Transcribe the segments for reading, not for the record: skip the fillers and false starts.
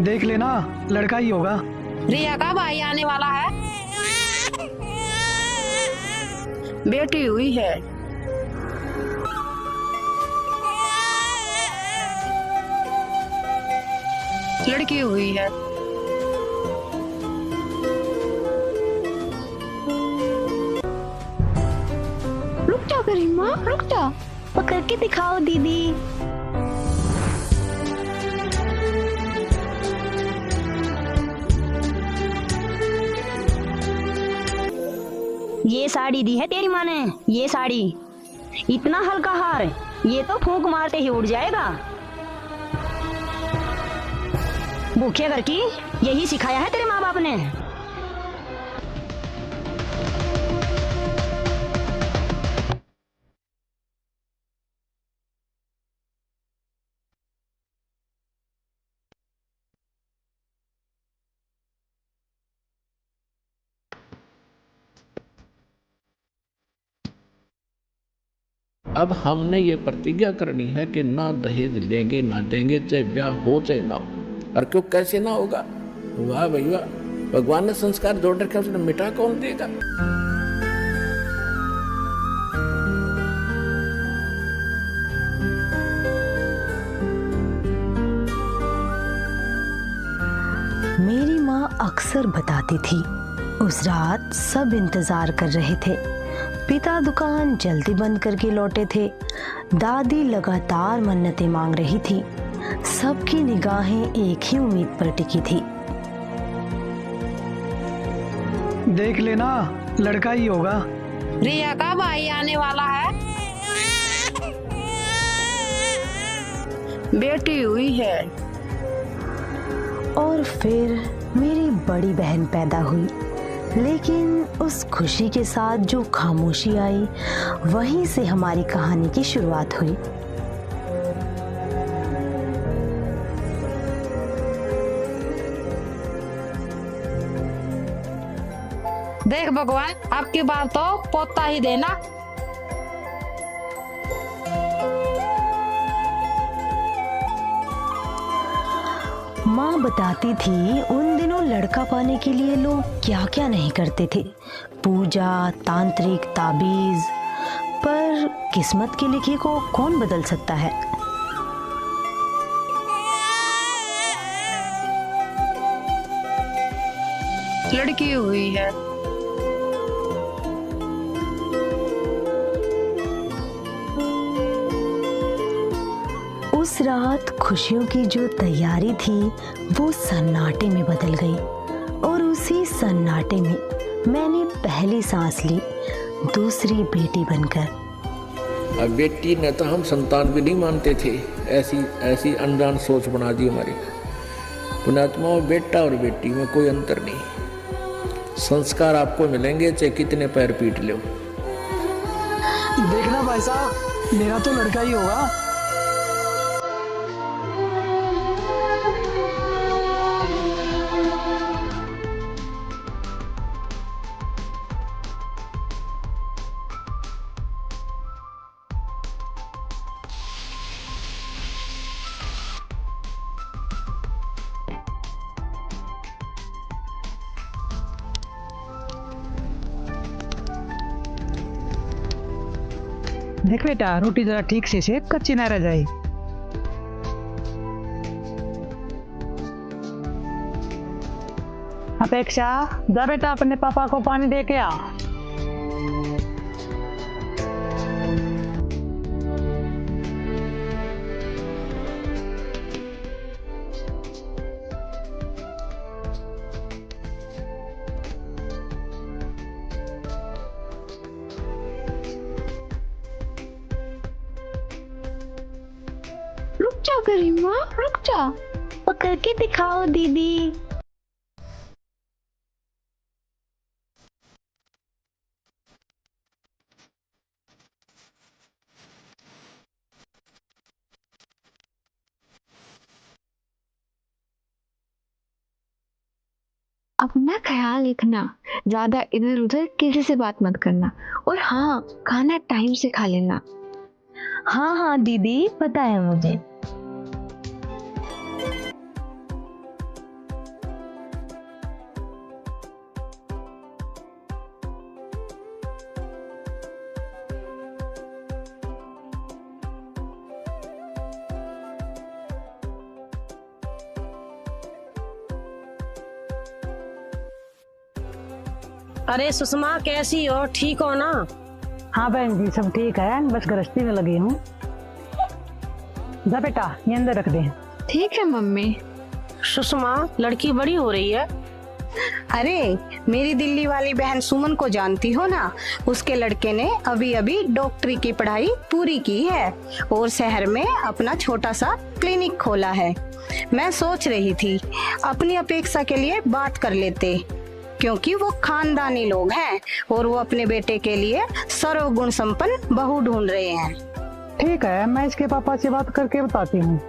देख लेना, लड़का ही होगा। रिया का भाई आने वाला है, बेटी हुई है। लड़की हुई है। रुक जा करीमा, रुक जा, पकड़ के दिखाओ दीदी। ये साड़ी दी है तेरी माँ ने, ये साड़ी। इतना हल्का हार, ये तो फूंक मारते ही उड़ जाएगा। भूखे घर की यही सिखाया है तेरे माँ बाप ने। अब हमने ये प्रतिज्ञा करनी है कि ना दहेज लेंगे ना देंगे, चाहे ब्याह हो चाहे ना हो। और क्यों कैसे ना होगा? वाह भाई वाह, भगवान ने संस्कार जोड़ रखे, उसने मिटा कौन देगा? मेरी माँ अक्सर बताती थी, उस रात सब इंतजार कर रहे थे। पिता दुकान जल्दी बंद करके लौटे थे। दादी लगातार मन्नतें मांग रही थी। सबकी निगाहें एक ही उम्मीद पर टिकी थी। देख लेना, लड़का ही होगा। रिया का भाई आने वाला है, बेटी हुई है। और फिर मेरी बड़ी बहन पैदा हुई, लेकिन उस खुशी के साथ जो खामोशी आई, वहीं से हमारी कहानी की शुरुआत हुई। देख भगवान, आपकी बार तो पोता ही देना। माँ बताती थी, उन दिनों लड़का पाने के लिए लोग क्या क्या नहीं करते थे। पूजा, तांत्रिक, ताबीज। पर किस्मत के लिखे को कौन बदल सकता है? लड़की हुई है। उस रात खुशियों की जो तैयारी थी, वो सन्नाटे में बदल गई। और उसी सन्नाटे में मैंने पहली सांस ली, दूसरी बेटी बनकर। अब बेटी ने तो हम संतान भी नहीं मानते थे, ऐसी ऐसी अनजान सोच बना दी हमारी। पुण्यात्मा, बेटा और बेटी में कोई अंतर नहीं। संस्कार आपको मिलेंगे चाहे कितने पैर पीट लो। देखना भाई साहब, मेरा तो लड़का ही होगा। देख बेटा, रोटी जरा ठीक से सेक, कच्ची ना रह जाए। अपेक्षा, जा बेटा अपने पापा को पानी दे के आ। रुक जा करीमा, रुक जा, पकड़ के दिखाओ दीदी। अपना ख्याल रखना, ज्यादा इधर उधर किसी से बात मत करना। और हाँ, खाना टाइम से खा लेना। हाँ हाँ दीदी, पता है मुझे। अरे सुषमा, कैसी हो? ठीक हो ना? हाँ बहन जी, सब ठीक है, बस गृहस्थी में लगी हूँ। जा बेटा, ये अंदर रख दे। ठीक है मम्मी। सुषमा, लड़की बड़ी हो रही है। अरे मेरी दिल्ली वाली बहन सुमन को जानती हो ना, उसके लड़के ने अभी अभी डॉक्टरी की पढ़ाई पूरी की है और शहर में अपना छोटा सा क्लिनिक खोला है। मैं सोच रही थी अपनी अपेक्षा के लिए बात कर लेते, क्योंकि वो खानदानी लोग हैं और वो अपने बेटे के लिए सर्वगुण संपन्न बहू ढूंढ रहे हैं। ठीक है, मैं इसके पापा से बात करके बताती हूँ।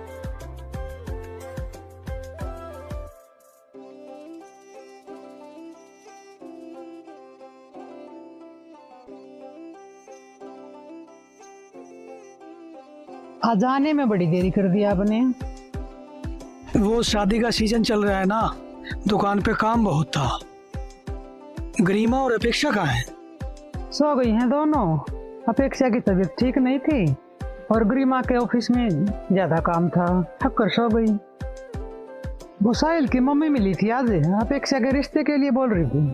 आज आने में बड़ी देरी कर दिया आपने। वो शादी का सीजन चल रहा है ना, दुकान पे काम बहुत था। गरिमा और अपेक्षा कहाँ है? सो गई हैं दोनों। अपेक्षा की तबीयत ठीक नहीं थी और गरिमा के ऑफिस में ज्यादा काम था, थक कर सो गई। वो साहिल की मम्मी मिली थी आज, अपेक्षा के रिश्ते के लिए बोल रही थी।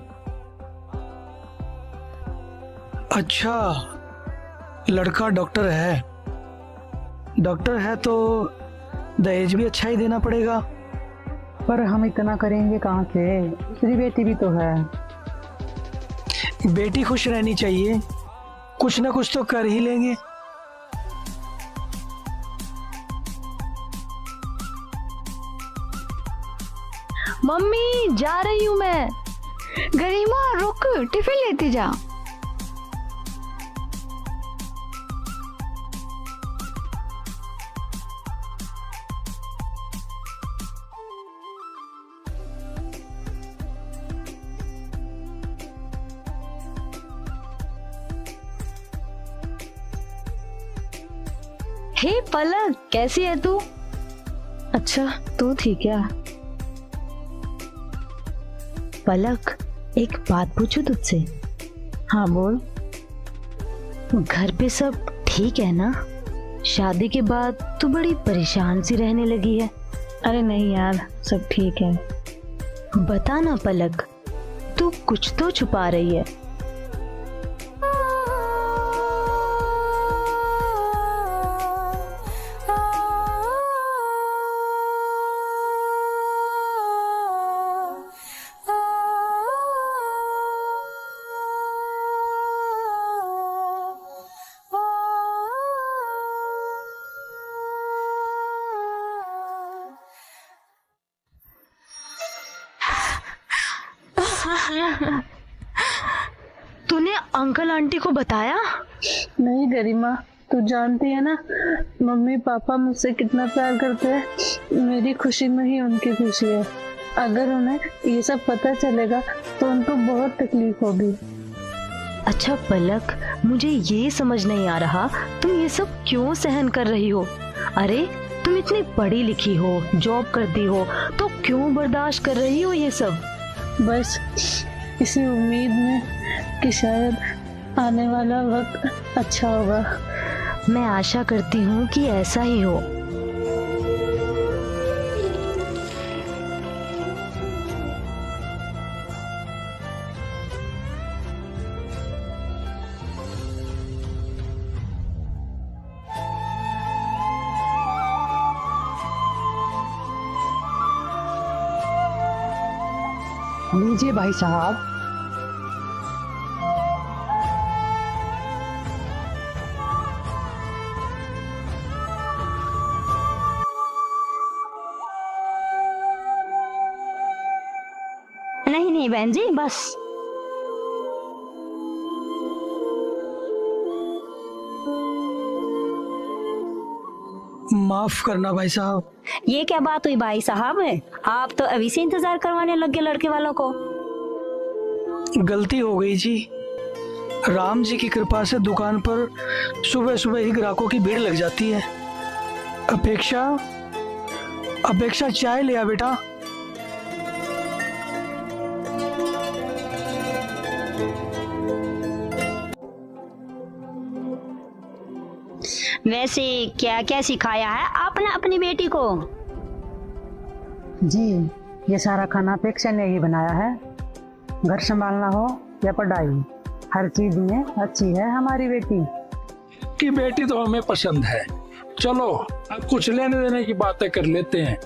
अच्छा, लड़का डॉक्टर है। डॉक्टर है तो दहेज भी अच्छा ही देना पड़ेगा। पर हम इतना करेंगे कहाँ से, दूसरी बेटी भी तो है। बेटी खुश रहनी चाहिए, कुछ ना कुछ तो कर ही लेंगे। मम्मी जा रही हूँ मैं। गरिमा रुक, टिफिन लेती जा। हे पलक, कैसी है तू? अच्छा, तू थी क्या? पलक, एक बात पूछूं तुझसे? हाँ बोल। घर पे सब ठीक है ना? शादी के बाद तू बड़ी परेशान सी रहने लगी है। अरे नहीं यार, सब ठीक है। बता ना पलक, तू कुछ तो छुपा रही है। तूने अंकल आंटी को बताया? नहीं गरिमा, तू जानती है ना मम्मी पापा मुझसे कितना प्यार करते हैं। मेरी खुशी में ही उनकी खुशी है। अगर उन्हें ये सब पता चलेगा तो उनको बहुत तकलीफ होगी। अच्छा पलक, मुझे ये समझ नहीं आ रहा तुम ये सब क्यों सहन कर रही हो? अरे तुम इतनी पढ़ी लिखी हो, जॉब करती हो, तो क्यों बर्दाश्त कर रही हो ये सब? बस इसी उम्मीद में कि शायद आने वाला वक्त अच्छा होगा। मैं आशा करती हूँ कि ऐसा ही हो। लीजिए भाई साहब। नहीं नहीं बहन जी, बस। माफ करना भाई साहब। ये क्या बात हुई भाई साहब? आप तो अभी से इंतजार करवाने लग गए लड़के वालों को। गलती हो गई जी। राम जी की कृपा से दुकान पर सुबह सुबह ही ग्राहकों की भीड़ लग जाती है। अपेक्षा चाय ले आ बेटा। वैसे क्या क्या सिखाया है आपने अपनी बेटी को? जी, ये सारा खाना अपेक्षा ने ही बनाया है। घर संभालना हो या पढ़ाई, हर चीज में अच्छी है हमारी बेटी। की बेटी तो हमें पसंद है। चलो अब कुछ लेने देने की बातें कर लेते हैं।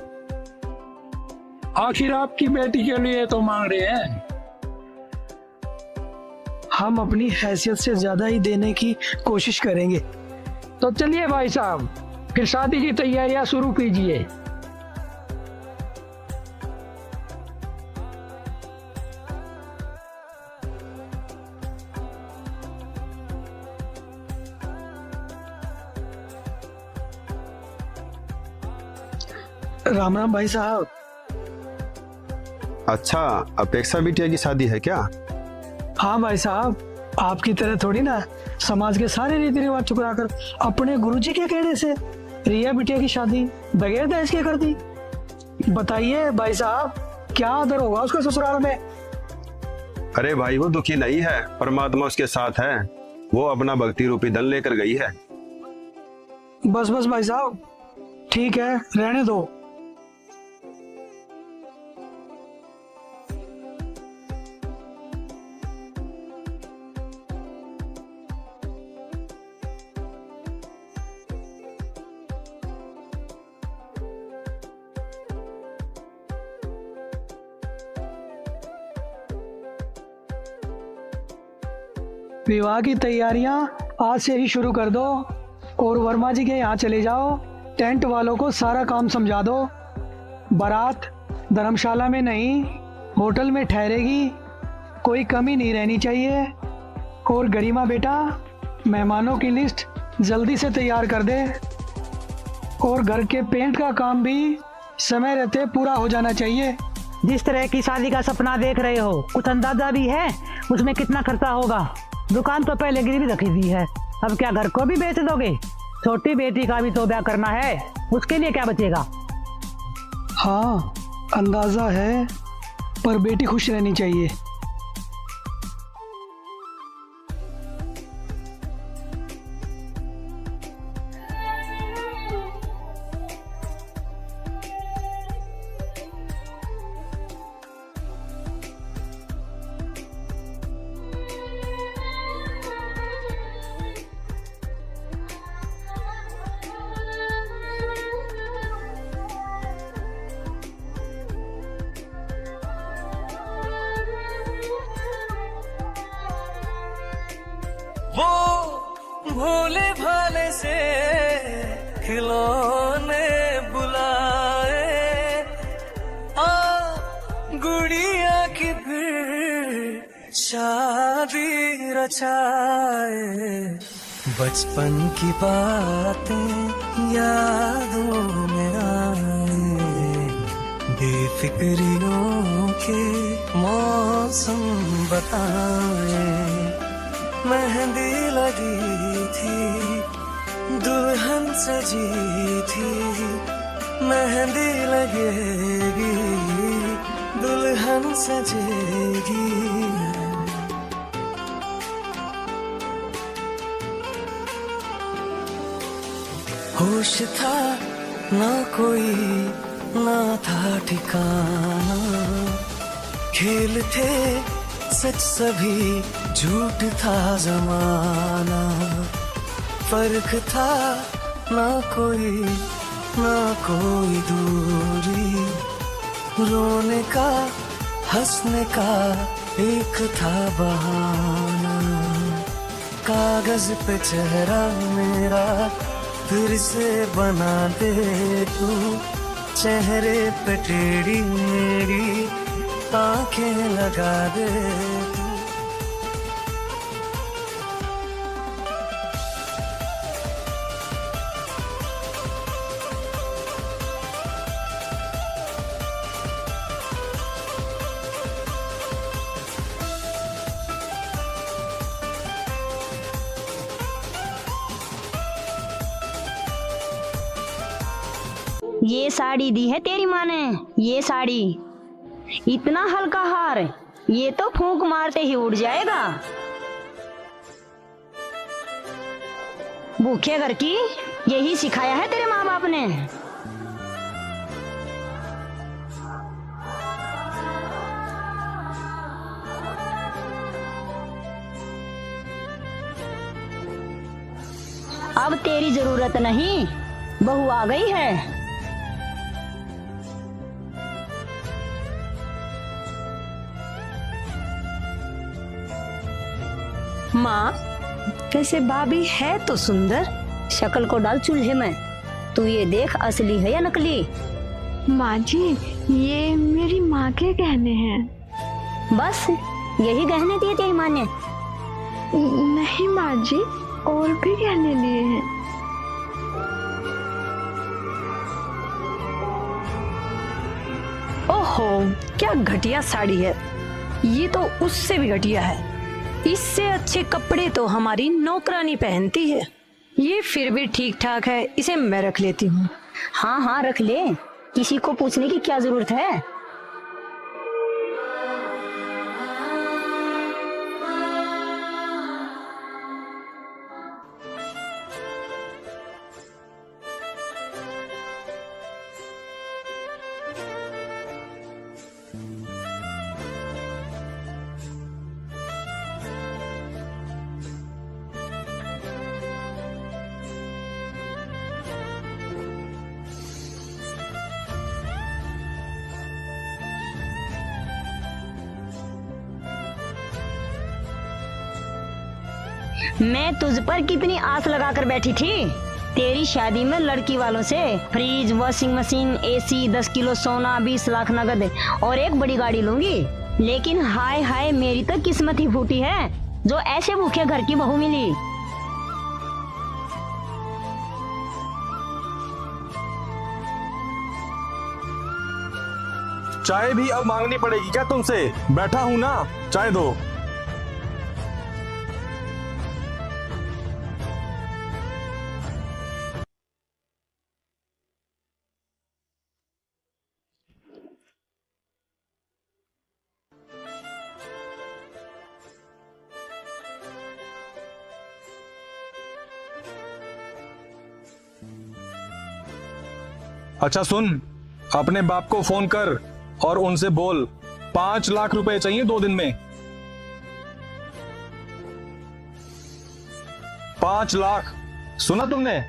आखिर आपकी बेटी के लिए तो मांग रहे हैं। हम अपनी हैसियत से ज्यादा ही देने की कोशिश करेंगे। तो चलिए भाई साहब, फिर शादी की तैयारियां शुरू कीजिए। राम राम भाई साहब। अच्छा, अपेक्षा बिटिया की शादी है क्या? हाँ भाई साहब, आपकी तरह थोड़ी ना समाज के सारे रीति रिवाज ठुकरा कर अपने गुरुजी के कहने से रिया बिटिया की शादी बगैर दहेज के कर दी। बताइए भाई साहब, क्या आदर होगा उसके ससुराल में? अरे भाई, वो दुखी नहीं है, परमात्मा उसके साथ है। वो अपना भक्ति रूपी धन लेकर गई है। बस बस भाई साहब, ठीक है, रहने दो। विवाह की तैयारियां आज से ही शुरू कर दो और वर्मा जी के यहाँ चले जाओ। टेंट वालों को सारा काम समझा दो। बारात धर्मशाला में नहीं, होटल में ठहरेगी। कोई कमी नहीं रहनी चाहिए। और गरिमा बेटा, मेहमानों की लिस्ट जल्दी से तैयार कर दे। और घर के पेंट का काम भी समय रहते पूरा हो जाना चाहिए। जिस तरह की शादी का सपना देख रहे हो, कुछ अंदाजा भी है उसमें कितना खर्चा होगा? दुकान तो पहले गिरवी रखी दी है, अब क्या घर को भी बेच दोगे? छोटी बेटी का भी तो ब्याह करना है, उसके लिए क्या बचेगा? हाँ, अंदाजा है, पर बेटी खुश रहनी चाहिए। वो भोले भाले से खिलौने बुलाए, गुड़िया की फिर शादी रचाए। बचपन की बातें यादों में आए, बेफिक्रियों के मौसम बताए। मेहंदी लगी थी, दुल्हन सजी थी, मेहंदी लगेगी, दुल्हन सजेगी। होश था ना कोई, ना था ठिकाना, खेल थे सच सभी, झूठ था जमाना। फर्क था ना कोई दूरी, रोने का हंसने का एक था बहाना। कागज पे चेहरा मेरा फिर से बना दे तू, चेहरे पे टेढ़ी मेरी आंखें लगा दे तू। ये साड़ी दी है तेरी माँ ने, ये साड़ी। इतना हल्का हार, ये तो फूंक मारते ही उड़ जाएगा। भूखे घर की यही सिखाया है तेरे माँ बाप ने। अब तेरी जरूरत नहीं, बहू आ गई है। माँ, वैसे भाभी है तो सुंदर। शक्ल को डाल चूल्हे में, तू ये देख असली है या नकली। माँ जी, ये मेरी माँ के गहने हैं। बस यही गहने दिए तेरी माँ ने? नहीं माँ जी, और भी गहने लिए हैं। ओहो, क्या घटिया साड़ी है। ये तो उससे भी घटिया है। इससे अच्छे कपड़े तो हमारी नौकरानी पहनती है। ये फिर भी ठीक ठाक है, इसे मैं रख लेती हूँ। हाँ हाँ रख ले, किसी को पूछने की क्या जरूरत है। मैं तुझ पर कितनी आस लगाकर बैठी थी। तेरी शादी में लड़की वालों से fridge, washing machine, AC, 10 kilo सोना, 20 लाख नगद और एक बड़ी गाड़ी लूंगी। लेकिन हाय हाय, मेरी तो किस्मत ही फूटी है जो ऐसे भूखे घर की बहू मिली। चाय भी अब मांगनी पड़ेगी क्या तुमसे? बैठा हूं ना, चाय दो। अच्छा सुन, अपने बाप को फोन कर और उनसे बोल 5 लाख रुपए चाहिए 2 दिन में। 5 लाख, सुना तुमने?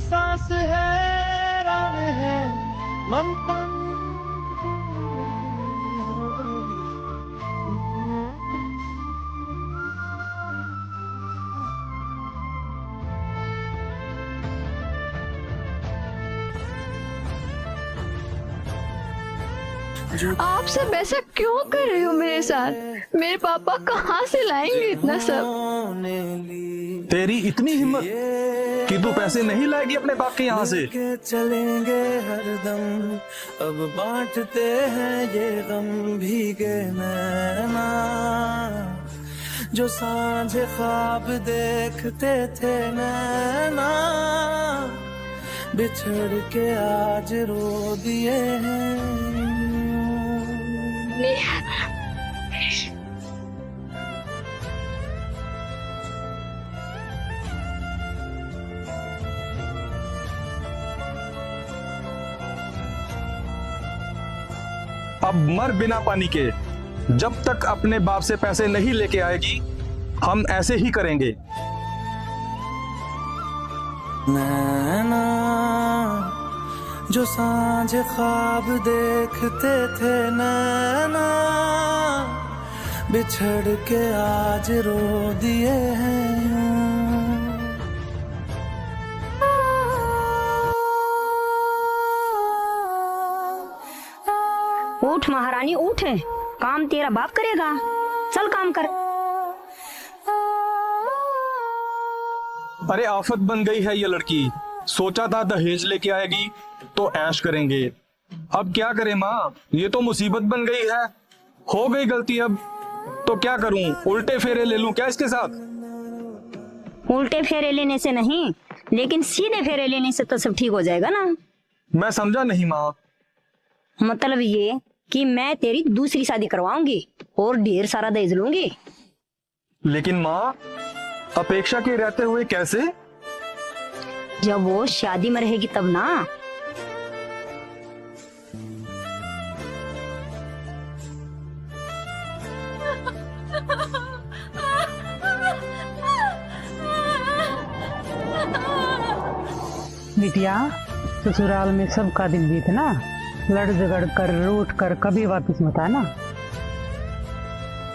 सांस है, राग है, मन आप सब ऐसा क्यों कर रहे हो मेरे साथ? मेरे पापा कहाँ से लाएंगे इतना सब? तेरी इतनी हिम्मत कि तू पैसे नहीं लाएगी अपने बाप के यहाँ से? चलेंगे हरदम, अब बांटते हैं ये गम भीगे नैना। जो सांझ ख्वाब देखते थे नैना, बिछड़ के आज रो दिए हैं। अब मर बिना पानी के। जब तक अपने बाप से पैसे नहीं लेके आएगी हम ऐसे ही करेंगे। नैना जो सांझ ख्वाब देखते थे, नैना बिछड़ के आज रो दिए हैं। उठ महारानी उठ, काम तेरा बाप करेगा, चल काम कर। अरे आफत बन गई है ये लड़की। सोचा था दहेज लेके आएगी तो ऐश करेंगे, अब क्या करें माँ, ये तो मुसीबत बन गई है। हो गई गलती, अब तो क्या करूं, उल्टे फेरे ले लूं क्या इसके साथ? उल्टे फेरे लेने से नहीं, लेकिन सीधे फेरे लेने से तो सब ठीक हो जाएगा ना। मैं समझा नहीं माँ। मतलब ये कि मैं तेरी दूसरी शादी करवाऊंगी और ढेर सारा दहेज लूंगी। लेकिन माँ, अपेक्षा के रहते हुए कैसे? जब वो शादी में रहेगी तब ना। बिटिया, ससुराल में सबका दिल जीतना, लड़ झगड़ कर रूठ कर कभी वापस मत आना।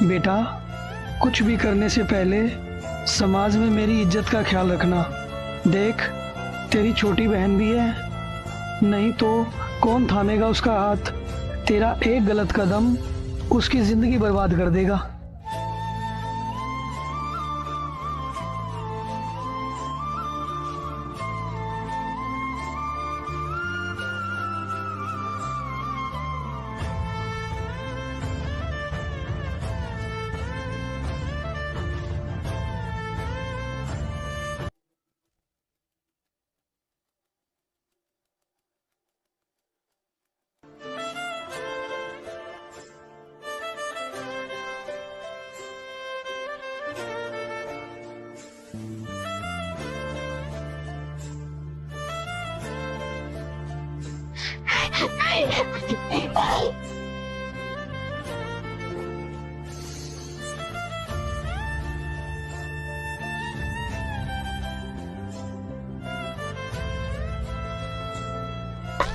बेटा, कुछ भी करने से पहले समाज में मेरी इज्जत का ख्याल रखना। देख, तेरी छोटी बहन भी है, नहीं तो कौन थामेगा उसका हाथ। तेरा एक गलत कदम उसकी जिंदगी बर्बाद कर देगा।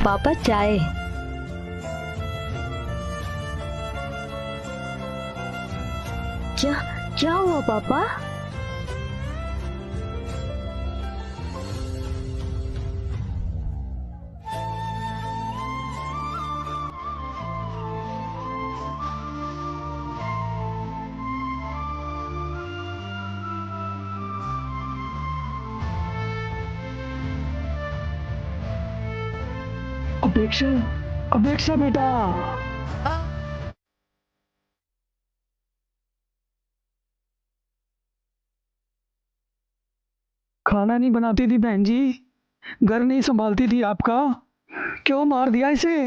पापा चाय। क्या हुआ पापा? अपेक्षा, अपेक्षा बेटा, खाना नहीं बनाती थी बहन जी, घर नहीं संभालती थी आपका, क्यों मार दिया इसे?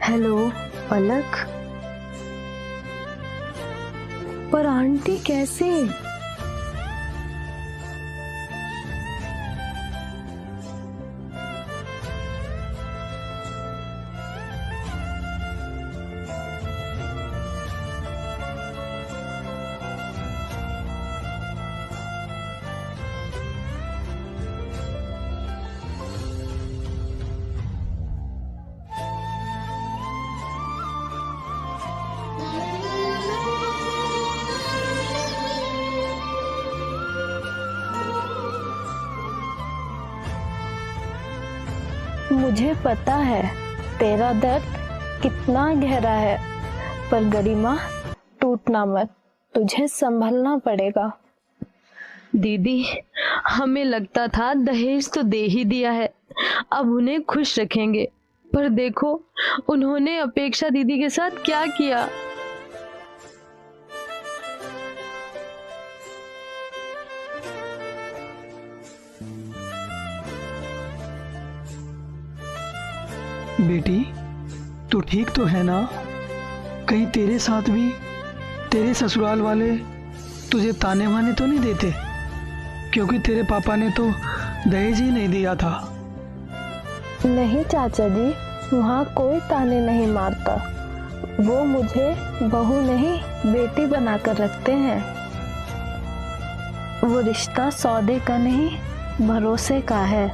हेलो पलक, पर आंटी कैसे? मुझे पता है तेरा दर्द कितना गहरा है, पर गरिमा टूटना मत, तुझे संभलना पड़ेगा। दीदी, हमें लगता था दहेज तो दे ही दिया है, अब उन्हें खुश रखेंगे, पर देखो उन्होंने अपेक्षा दीदी के साथ क्या किया। बेटी, तू ठीक तो है ना? कहीं तेरे साथ भी तेरे ससुराल वाले तुझे ताने वाने तो नहीं देते? क्योंकि तेरे पापा ने तो दहेज ही नहीं दिया था। नहीं चाचा जी, वहाँ कोई ताने नहीं मारता, वो मुझे बहू नहीं बेटी बनाकर रखते हैं। वो रिश्ता सौदे का नहीं भरोसे का है।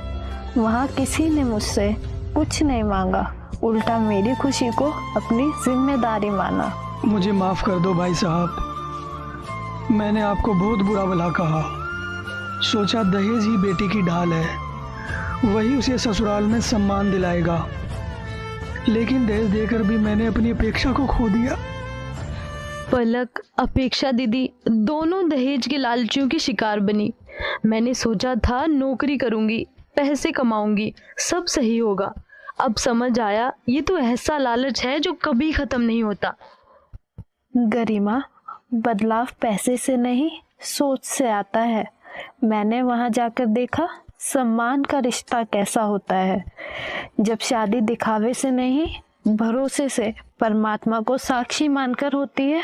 वहाँ किसी ने मुझसे कुछ नहीं मांगा, उल्टा मेरी खुशी को अपनी जिम्मेदारी माना। मुझे माफ कर दो भाई साहब, मैंने आपको बहुत बुरा भला कहा। सोचा दहेज ही बेटी की ढाल है, वही उसे ससुराल में सम्मान दिलाएगा, लेकिन दहेज देकर भी मैंने अपनी अपेक्षा को खो दिया। पलक, अपेक्षा दीदी दोनों दहेज के लालचियों की शिकार बनी। मैंने सोचा था नौकरी करूंगी, पैसे कमाऊंगी, सब सही होगा। अब समझ आया ये तो ऐसा लालच है जो कभी खत्म नहीं होता। गरिमा, बदलाव पैसे से नहीं सोच से आता है। मैंने वहां जाकर देखा सम्मान का रिश्ता कैसा होता है। जब शादी दिखावे से नहीं भरोसे से परमात्मा को साक्षी मानकर होती है,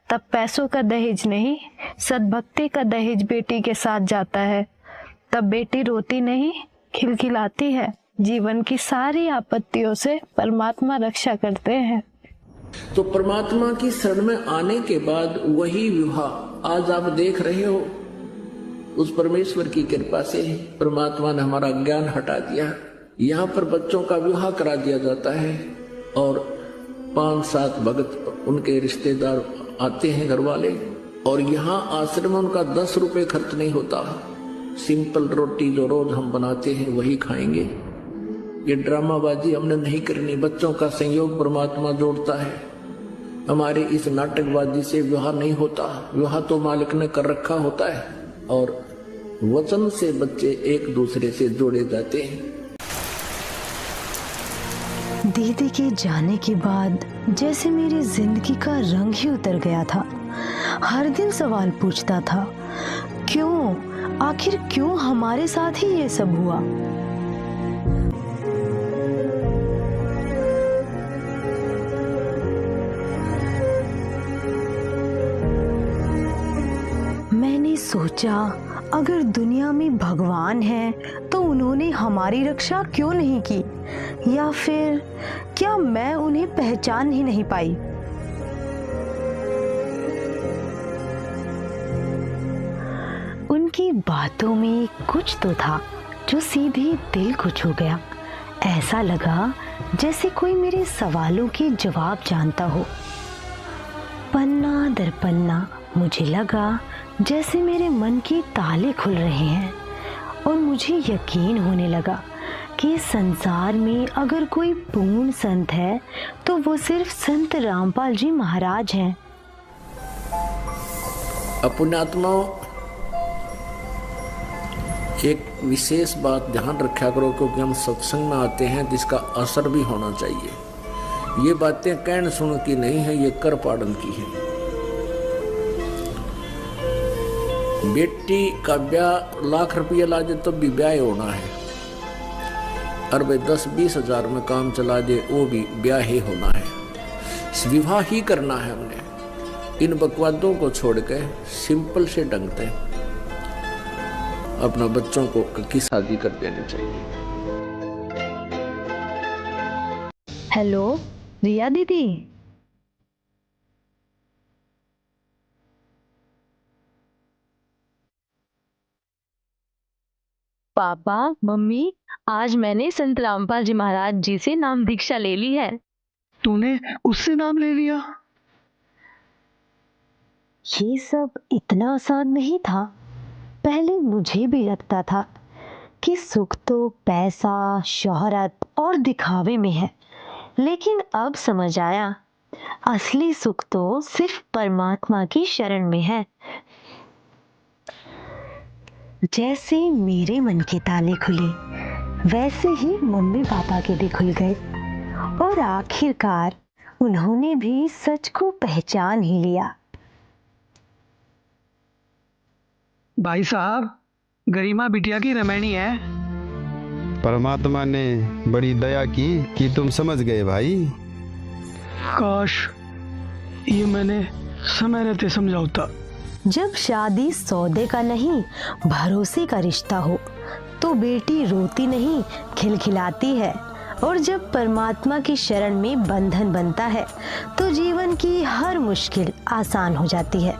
तब पैसों का दहेज नहीं सद्भक्ति का दहेज बेटी के साथ जाता है। तब बेटी रोती नहीं खिलखिलाती है। जीवन की सारी आपत्तियों से परमात्मा रक्षा करते हैं। तो परमात्मा की शरण में आने के बाद वही विवाह आज आप देख रहे हो, उस परमेश्वर की कृपा से परमात्मा ने हमारा ज्ञान हटा दिया। यहाँ पर बच्चों का विवाह करा दिया जाता है और 5-7 भगत उनके रिश्तेदार आते हैं, घर वाले, और यहाँ आश्रम में उनका 10 रुपए खर्च नहीं होता। सिंपल रोटी जो रोज हम बनाते हैं वही खाएंगे। ये ड्रामाबाजी हमने नहीं करनी। बच्चों का संयोग परमात्मा जोड़ता है। हमारे इस नाटकबाजी से विवाह नहीं होता। विवाह तो मालिक ने कर रखा होता है और वचन से बच्चे एक दूसरे से जोड़े जाते हैं। दीदी के जाने के बाद जैसे मेरी जिंदगी का रंग ही उतर गया था। हर दिन सवाल पूछता था, क्यों, आखिर क्यों हमारे साथ ही ये सब हुआ। मैंने सोचा, अगर दुनिया में भगवान है तो उन्होंने हमारी रक्षा क्यों नहीं की, या फिर क्या मैं उन्हें पहचान ही नहीं पाई। उनकी बातों में कुछ तो था जो सीधे दिल को छू गया। ऐसा लगा जैसे कोई मेरे सवालों के जवाब जानता हो। पन्ना दर पन्ना मुझे लगा जैसे मेरे मन के ताले खुल रहे हैं और मुझे यकीन होने लगा कि संसार में अगर कोई पूर्ण संत है तो वो सिर्फ संत रामपाल जी महाराज हैं। पुण्यात्माओं, एक विशेष बात ध्यान रखा करो, क्योंकि हम सत्संग में आते हैं जिसका असर भी होना चाहिए। ये बातें कहने सुन की नहीं है, ये कर पाड़न की है। बेटी का ब्याह लाख रुपया लाजे तब भी ब्याह होना है। और भाई 10-20 हजार में काम चला दे, वो भी ब्याह ही होना है, विवाह ही करना है हमने। इन बकवादों को छोड़ के सिंपल से ढंग से अपना बच्चों को की शादी कर देनी चाहिए। हेलो रिया दीदी, पापा मम्मी, आज मैंने संत रामपाल जी महाराज जी से नाम दीक्षा ले ली है। तूने उससे नाम ले लिया? ये सब इतना आसान नहीं था। पहले मुझे भी लगता था कि सुख तो पैसा, शोहरत और दिखावे में है, लेकिन अब समझ आया असली सुख तो सिर्फ परमात्मा की शरण में है। जैसे मेरे मन के ताले खुले, वैसे ही मम्मी पापा के भी खुल गए और आखिरकार उन्होंने भी सच को पहचान ही लिया। भाई साहब, गरिमा बिटिया की रमैनी है। परमात्मा ने बड़ी दया की कि तुम समझ गए भाई। काश ये मैंने समय रहते समझा होता। जब शादी सौदे का नहीं, भरोसे का रिश्ता हो तो बेटी रोती नहीं, खिलखिलाती है। और जब परमात्मा की शरण में बंधन बनता है तो जीवन की हर मुश्किल आसान हो जाती है।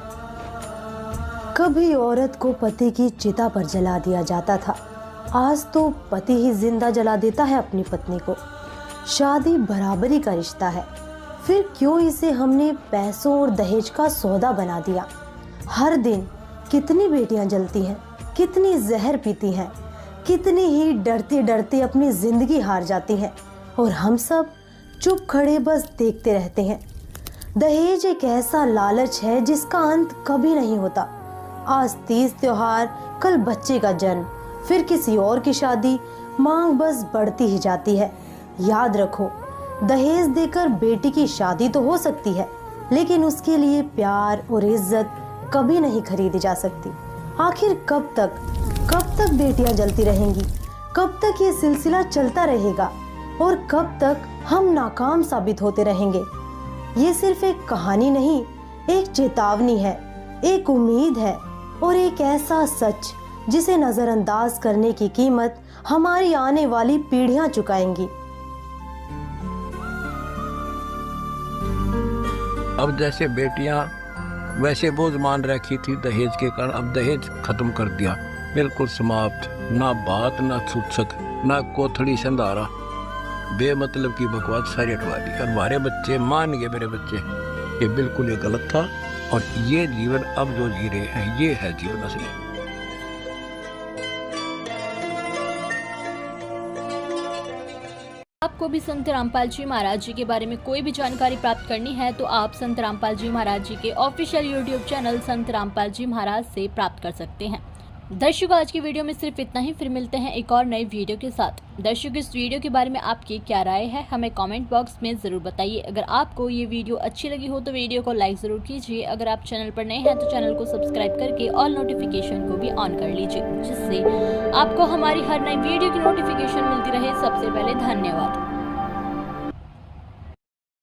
कभी औरत को पति की चिता पर जला दिया जाता था, आज तो पति ही जिंदा जला देता है अपनी पत्नी को। शादी बराबरी का रिश्ता है, फिर क्यों इसे हमने पैसों और दहेज का सौदा बना दिया। हर दिन कितनी बेटियां जलती हैं, कितनी जहर पीती हैं, कितनी ही डरते डरते अपनी जिंदगी हार जाती हैं, और हम सब चुप खड़े बस देखते रहते हैं। दहेज एक ऐसा लालच है जिसका अंत कभी नहीं होता। आज तीज त्योहार, कल बच्चे का जन्म, फिर किसी और की शादी, मांग बस बढ़ती ही जाती है। याद रखो, दहेज देकर बेटी की शादी तो हो सकती है, लेकिन उसके लिए प्यार और इज्जत कभी नहीं खरीदी जा सकती। आखिर कब तक बेटियां जलती रहेंगी? कब तक ये सिलसिला चलता रहेगा? और कब तक हम नाकाम साबित होते रहेंगे? ये सिर्फ एक कहानी नहीं, एक चेतावनी है, एक उम्मीद है और एक ऐसा सच जिसे नजरअंदाज करने की कीमत हमारी आने वाली पीढ़ियां चुकाएंगी। अब जैसे बेटियां वैसे बोझ मान रखी थी दहेज के कारण, अब दहेज खत्म कर दिया, बिल्कुल समाप्त। ना बात, ना सूचक, ना कोथड़ी संधारा, बेमतलब की बकवास सारी हटवा दी। और हमारे बच्चे मान गए, मेरे बच्चे, ये बिल्कुल ये गलत था और ये जीवन अब जो जी रहे हैं ये है जीवन असली। आपको भी संत रामपाल जी महाराज जी के बारे में कोई भी जानकारी प्राप्त करनी है तो आप संत रामपाल जी महाराज जी के ऑफिशियल यूट्यूब चैनल संत रामपाल जी महाराज से प्राप्त कर सकते हैं। दर्शकों, आज की वीडियो में सिर्फ इतना ही, फिर मिलते हैं एक और नई वीडियो के साथ। दर्शकों, इस वीडियो के बारे में आपकी क्या राय है हमें कमेंट बॉक्स में ज़रूर बताइए। अगर आपको ये वीडियो अच्छी लगी हो तो वीडियो को लाइक ज़रूर कीजिए। अगर आप चैनल पर नए हैं तो चैनल को सब्सक्राइब करके ऑल नोटिफिकेशन को भी ऑन कर लीजिए, जिससे आपको हमारी हर नई वीडियो की नोटिफिकेशन मिलती रहे सबसे पहले। धन्यवाद।